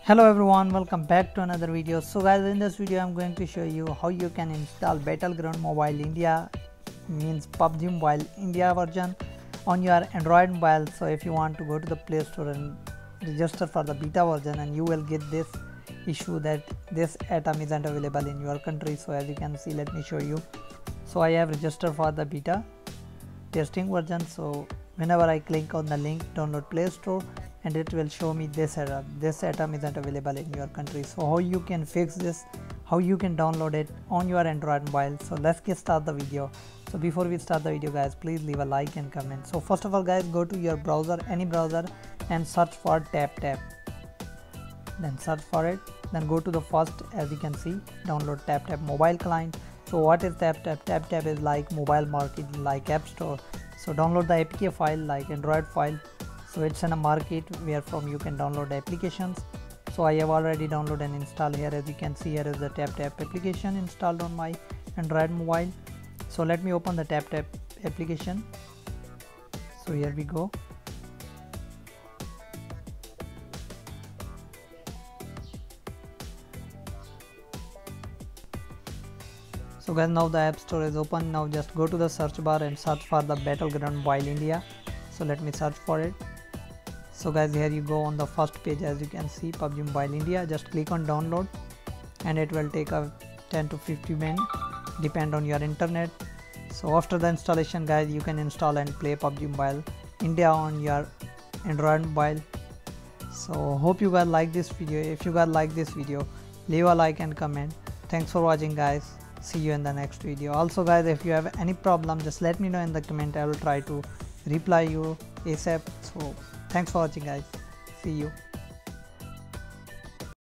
Hello everyone, welcome back to another video. So guys, in this video I'm going to show you how you can install Battleground Mobile India, means PUBG Mobile India version on your Android mobile. So if you want to go to the Play Store and register for the beta version, and you will get this issue that this atom isn't available in your country. So as you can see, let me show you. So I have registered for the beta testing version. So whenever I click on the link download Play Store, and it will show me this error, this atom isn't available in your country. So how you can fix this, how you can download it on your Android mobile. So let's get start the video. So before we start the video guys, please leave a like and comment. So first of all guys, go to your browser, any browser, and search for TapTap. Then search for it, then go to the first, as you can see, download TapTap mobile client. So what is TapTap? TapTap is like mobile market, like App Store. So download the APK file like Android file. So it's in a market where from you can download applications. So I have already downloaded and installed here. As you can see, here is the TapTap application installed on my Android mobile. So let me open the TapTap application. So here we go. So guys, now the App Store is open. Now just go to the search bar and search for the Battleground Mobile India. So let me search for it. So guys, here you go on the first page, as you can see, PUBG Mobile India. Just click on download and it will take a 10 to 50 minutes, depend on your internet. So after the installation guys, you can install and play PUBG Mobile India on your Android mobile. So hope you guys like this video. If you guys like this video, leave a like and comment. Thanks for watching guys. See you in the next video. Also guys, if you have any problem, just let me know in the comment. I will try to reply you ASAP. So thanks for watching guys. See you.